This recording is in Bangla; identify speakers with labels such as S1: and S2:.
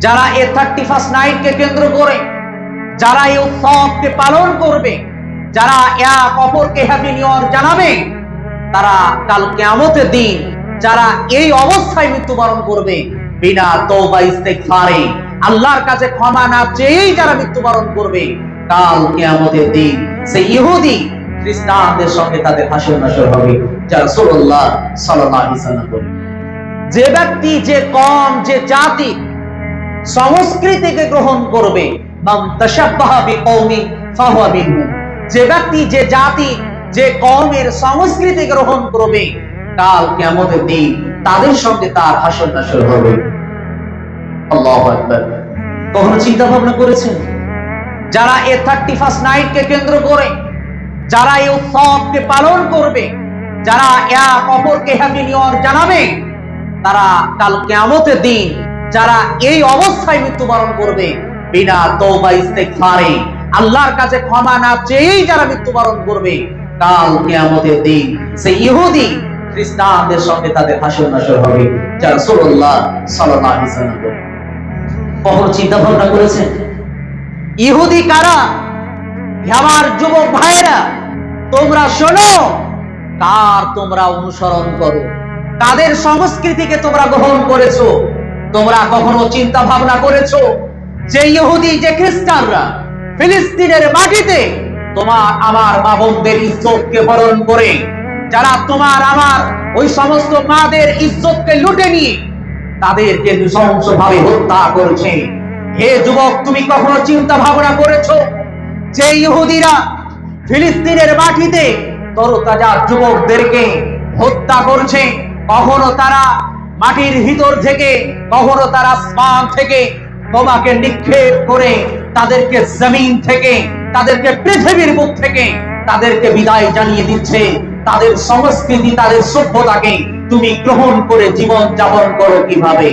S1: যারা এই 31st নাইটকে কেন্দ্র করে যারা এই উৎসবকে পালন করবে, যারা এক অপরকে হ্যাপি নিউ ইয়ার জানাবে, তারা কাল কিয়ামতের দিন যারা এই অবস্থায় মৃত্যুবরণ করবে বিনা তওবা ইস্তেগফারে, আল্লাহর কাছে ক্ষমা না চেয়েই যারা মৃত্যুবরণ করবে, কাল কিয়ামতের দিন সেই ইহুদি খ্রিস্টানদের সঙ্গে তাদের হাসর নাসর হবে। যা রাসূলুল্লাহ সাল্লাল্লাহু আলাইহি ওয়াসাল্লাম বলেন, যে ব্যক্তি, যে কওম, যে জাতি সংস্কৃতিকে গ্রহণ করবে, মান তাশাব্বাহা বিকওমিন ফাহুয়া মিনহুম, যে ব্যক্তি, যে জাতি, যে কওমের সংস্কৃতি গ্রহণ করবে, কাল কিয়ামতের দিন তাদের সঙ্গে তার হাসর নাসর হবে। আল্লাহু আকবার। কখনো চিন্তা ভাবনা করেছেন যারা এই 31st নাইটকে কেন্দ্র করে যারা এই উৎসবকে পালন করবে, যারা এক অপরকে হ্যাপি নিউ ইয়ার জানাবে, তারা কাল কিয়ামতের দিন যারা এই অবস্থায় মৃত্যুবরণ করবে বিনা তওবা ইস্তেগফারে, আল্লাহর কাছে ক্ষমা না চেয়েই যারা মৃত্যুবরণ করবে, কাল কিয়ামতের দিন সেই ইহুদি খ্রিস্টানদের সঙ্গে তাদের হাসর নাসর হবে। যা রাসূলুল্লাহ সাল্লাল্লাহু আলাইহি ওয়াসাল্লাম বলেন। কখনো চিন্তা ভাবনা করেছেন ইহুদি কারা? আমার যুবক ভাইরা, তোমরা শোনো, কার তোমরা অনুসরণ করো, তাদের সংস্কৃতিকে তোমরা গ্রহণ করেছো। তোমরা কখনো চিন্তা ভাবনা করেছো যে ইহুদি, যে খ্রিস্টানরা ফিলিস্তিনের মাটিতে তোমার আমার মা বোনদের ইজ্জতকে হরণ করে, যারা তোমার আমার ওই সমস্ত মাদের ইজ্জতকে লুটে নিয়ে তাদেরকে নৃশংসভাবে হত্যা করেছে? হে যুবক, তুমি কখনো চিন্তা ভাবনা করেছো যে ইহুদিরা ফিলিস্তিনের মাটিতে তরতাজা যুবকদেরকে হত্যা করছে? কখনো তারা মাটির ভিতর থেকে, কখনো তারা আসমান থেকে তোমাকে নিক্ষেপ করে তাদেরকে জমিন থেকে, তাদেরকে পৃথিবীর বুক থেকে তাদেরকে বিদায় জানিয়ে দিচ্ছে? তাদের সংস্কৃতি, তাদের সভ্যতাকে তুমি গ্রহণ করে জীবন যাপন করো কিভাবে?